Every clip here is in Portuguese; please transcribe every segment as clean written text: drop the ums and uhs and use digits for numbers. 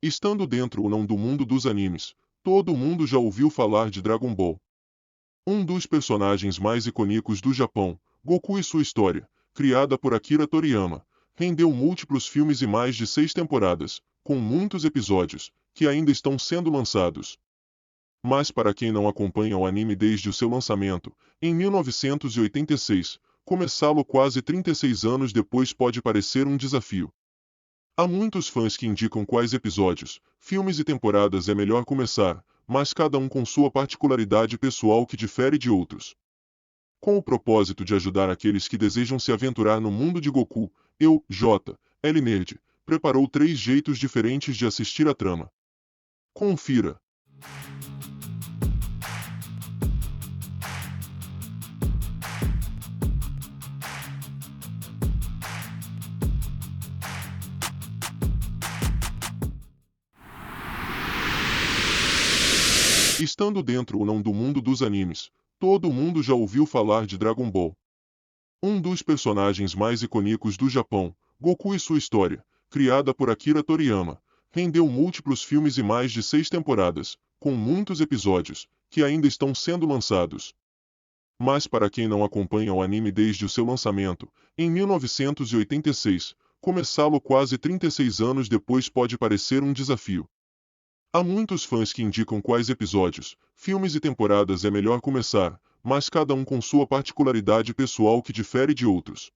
Estando dentro ou não do mundo dos animes, todo mundo já ouviu falar de Dragon Ball. Um dos personagens mais icônicos do Japão, Goku e sua história, criada por Akira Toriyama, rendeu múltiplos filmes e mais de 6 temporadas, com muitos episódios, que ainda estão sendo lançados. Mas para quem não acompanha o anime desde o seu lançamento, em 1986, começá-lo quase 36 anos depois pode parecer um desafio. Há muitos fãs que indicam quais episódios, filmes e temporadas é melhor começar, mas cada um com sua particularidade pessoal que difere de outros. Com o propósito de ajudar aqueles que desejam se aventurar no mundo de Goku, L Nerd, preparou 3 jeitos diferentes de assistir a trama. Confira! Estando dentro ou não do mundo dos animes, todo mundo já ouviu falar de Dragon Ball. Um dos personagens mais icônicos do Japão, Goku e sua história, criada por Akira Toriyama, rendeu múltiplos filmes e mais de 6 temporadas, com muitos episódios, que ainda estão sendo lançados. Mas para quem não acompanha o anime desde o seu lançamento, em 1986, começá-lo quase 36 anos depois pode parecer um desafio. Há muitos fãs que indicam quais episódios, filmes e temporadas é melhor começar, mas cada um com sua particularidade pessoal que difere de outros.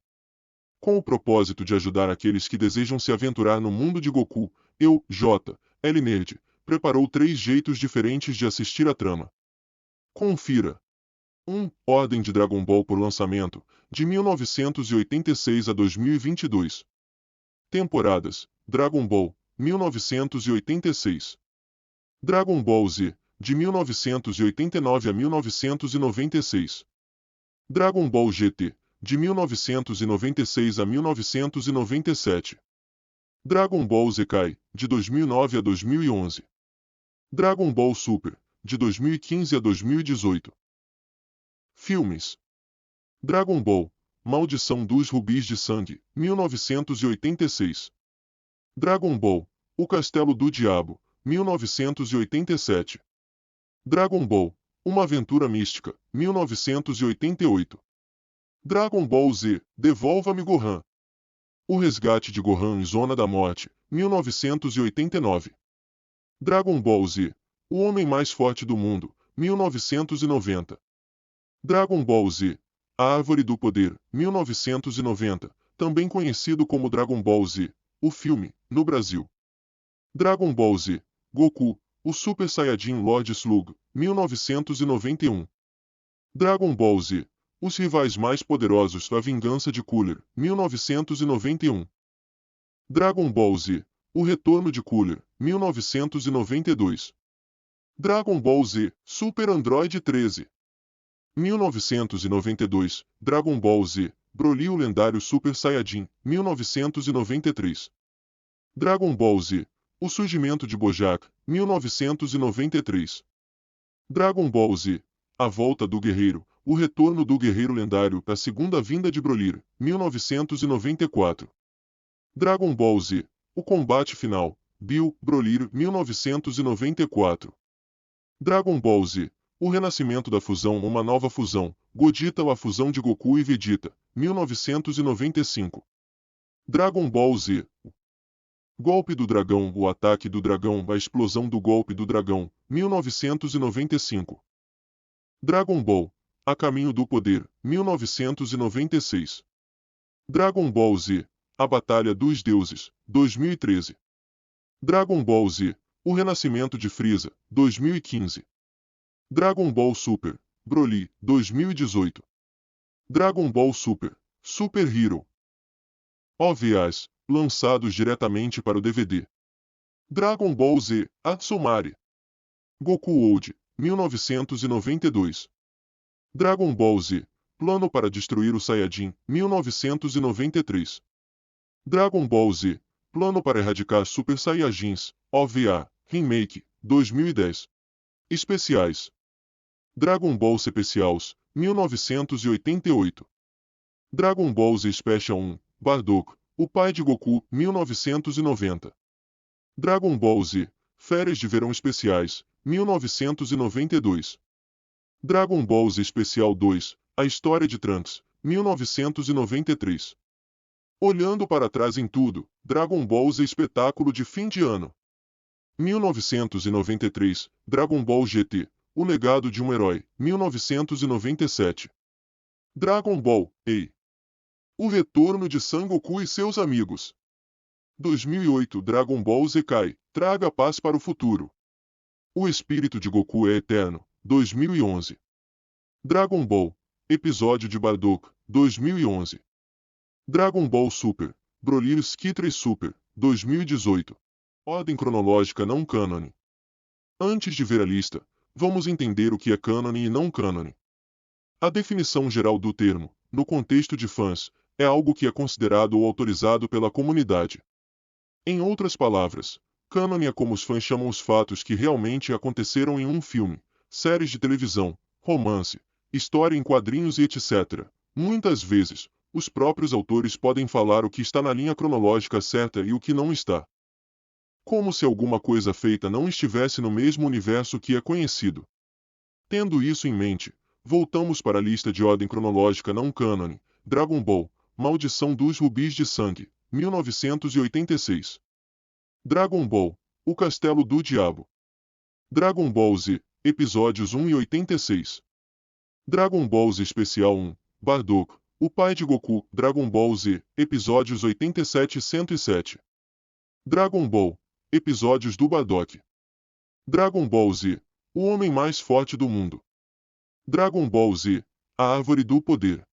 Com o propósito de ajudar aqueles que desejam se aventurar no mundo de Goku, L Nerd, preparou 3 jeitos diferentes de assistir a trama. Confira! 1. Ordem de Dragon Ball por lançamento, de 1986 a 2022. Temporadas: Dragon Ball, 1986. Dragon Ball Z, de 1989 a 1996. Dragon Ball GT, de 1996 a 1997. Dragon Ball Z Kai, de 2009 a 2011. Dragon Ball Super, de 2015 a 2018. Filmes: Dragon Ball, Maldição dos Rubis de Sangue, 1986. Dragon Ball, O Castelo do Diabo, 1987. Dragon Ball, Uma Aventura Mística, 1988. Dragon Ball Z, Devolva-me Gohan. O Resgate de Gohan em Zona da Morte, 1989. Dragon Ball Z, O Homem Mais Forte do Mundo, 1990. Dragon Ball Z, A Árvore do Poder, 1990, também conhecido como Dragon Ball Z, o filme, no Brasil. Dragon Ball Z, Goku, o Super Saiyajin Lord Slug, 1991. Dragon Ball Z, Os Rivais Mais Poderosos A Vingança de Cooler, 1991. Dragon Ball Z, O Retorno de Cooler, 1992. Dragon Ball Z, Super Android 13. 1992, Dragon Ball Z, Broly o Lendário Super Saiyajin, 1993. Dragon Ball Z, O Surgimento de Bojack, 1993. Dragon Ball Z, A Volta do Guerreiro, O Retorno do Guerreiro Lendário, A Segunda Vinda de Broly, 1994. Dragon Ball Z, O Combate Final, Bill, Broly, 1994. Dragon Ball Z, O Renascimento da Fusão Uma Nova Fusão, Godita ou A Fusão de Goku e Vegeta, 1995. Dragon Ball Z, Golpe do Dragão, O Ataque do Dragão, A Explosão do Golpe do Dragão, 1995. Dragon Ball, A Caminho do Poder, 1996. Dragon Ball Z, A Batalha dos Deuses, 2013. Dragon Ball Z, O Renascimento de Frieza, 2015. Dragon Ball Super, Broly, 2018. Dragon Ball Super, Super Hero. OVAs, lançados diretamente para o DVD. Dragon Ball Z, Atsumari. Goku Old, 1992. Dragon Ball Z, Plano para Destruir o Saiyajin, 1993. Dragon Ball Z, Plano para Erradicar Super Saiyajins, OVA, Remake, 2010. Especiais. Dragon Ball Specials, 1988. Dragon Ball Z Special 1, Bardock, o pai de Goku, 1990. Dragon Ball Z, Férias de Verão Especiais, 1992. Dragon Ball Z Especial 2, A História de Trunks, 1993. Olhando para trás em tudo, Dragon Ball Z Espetáculo de Fim de Ano. 1993, Dragon Ball GT, O Legado de um Herói, 1997. Dragon Ball, Ei! O Retorno de Son Goku e seus amigos. 2008 Dragon Ball Z Kai, Traga Paz para o Futuro. O Espírito de Goku é Eterno, 2011. Dragon Ball, Episódio de Bardock, 2011. Dragon Ball Super, Broly Skitrei Super, 2018. Ordem cronológica não cânone. Antes de ver a lista, vamos entender o que é cânone e não cânone. A definição geral do termo, no contexto de fãs, é algo que é considerado ou autorizado pela comunidade. Em outras palavras, cânone é como os fãs chamam os fatos que realmente aconteceram em um filme, séries de televisão, romance, história em quadrinhos e etc. Muitas vezes, os próprios autores podem falar o que está na linha cronológica certa e o que não está. Como se alguma coisa feita não estivesse no mesmo universo que é conhecido. Tendo isso em mente, voltamos para a lista de ordem cronológica não cânone, Dragon Ball, Maldição dos Rubis de Sangue, 1986. Dragon Ball, O Castelo do Diabo. Dragon Ball Z, Episódios 1 e 86. Dragon Ball Z Especial 1, Bardock, O Pai de Goku, Dragon Ball Z, Episódios 87 e 107. Dragon Ball, Episódios do Bardock. Dragon Ball Z, O Homem Mais Forte do Mundo. Dragon Ball Z, A Árvore do Poder.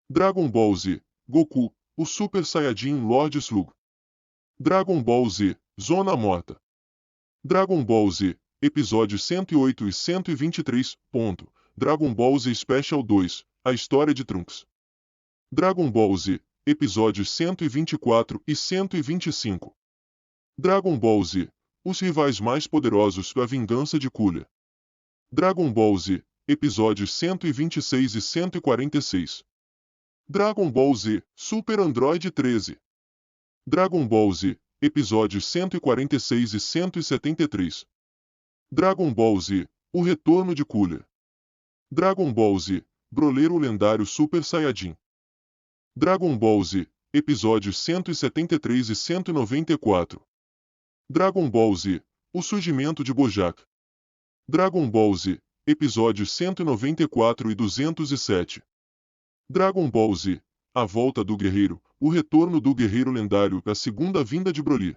Dragon Ball Z, Goku, o Super Saiyajin Lord Slug. Dragon Ball Z, Zona Morta. Dragon Ball Z, Episódios 108 e 123, ponto. Dragon Ball Z Special 2, A História de Trunks. Dragon Ball Z, Episódios 124 e 125. Dragon Ball Z, Os Rivais Mais Poderosos A Vingança de Cooler. Dragon Ball Z, Episódios 126 e 146. Dragon Ball Z, Super Android 13. Dragon Ball Z, Episódios 146 e 173. Dragon Ball Z, O Retorno de Cooler. Dragon Ball Z, Broleiro Lendário Super Saiyajin. Dragon Ball Z, Episódios 173 e 194. Dragon Ball Z, O Surgimento de Bojack. Dragon Ball Z, Episódios 194 e 207. Dragon Ball Z, A Volta do Guerreiro, O Retorno do Guerreiro Lendário, A Segunda Vinda de Broly.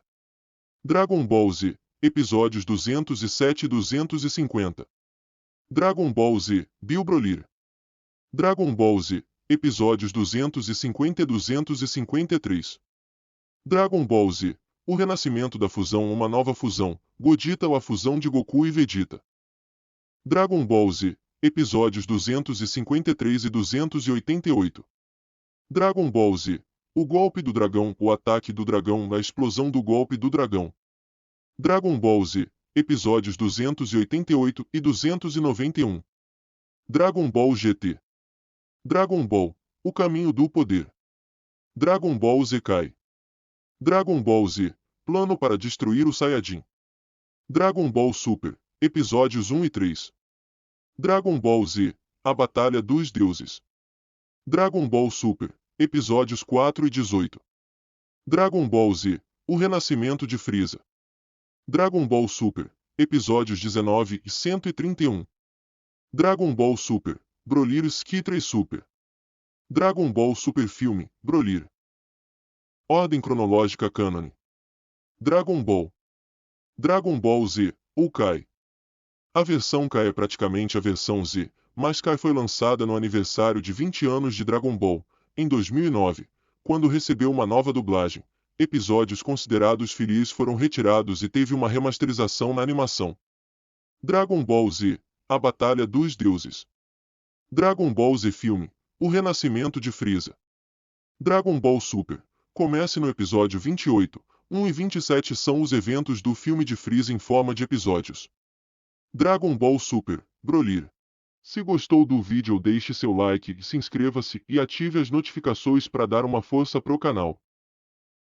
Dragon Ball Z, Episódios 207 e 250. Dragon Ball Z, Bill Broly. Dragon Ball Z, Episódios 250 e 253. Dragon Ball Z, O Renascimento da Fusão, Uma Nova Fusão, Godita ou a Fusão de Goku e Vegeta. Dragon Ball Z, Episódios 253 e 288. Dragon Ball Z, O Golpe do Dragão, O Ataque do Dragão, A Explosão do Golpe do Dragão. Dragon Ball Z, Episódios 288 e 291. Dragon Ball GT. Dragon Ball, O Caminho do Poder. Dragon Ball Z Kai. Dragon Ball Z, Plano para Destruir o Saiyajin. Dragon Ball Super, Episódios 1 e 3. Dragon Ball Z, A Batalha dos Deuses. Dragon Ball Super, Episódios 4 e 18. Dragon Ball Z, O Renascimento de Frieza. Dragon Ball Super, Episódios 19 e 131. Dragon Ball Super, Broly Skitrei Super. Dragon Ball Super Filme, Broly. Ordem cronológica cânone. Dragon Ball. Dragon Ball Z, ou Kai. A versão Kai é praticamente a versão Z, mas Kai foi lançada no aniversário de 20 anos de Dragon Ball, em 2009, quando recebeu uma nova dublagem. Episódios considerados felizes foram retirados e teve uma remasterização na animação. Dragon Ball Z, A Batalha dos Deuses. Dragon Ball Z Filme, O Renascimento de Frieza. Dragon Ball Super. Comece no episódio 28, 1 e 27 são os eventos do filme de Frieza em forma de episódios. Dragon Ball Super, Broly. Se gostou do vídeo, deixe seu like, se inscreva-se e ative as notificações para dar uma força pro canal.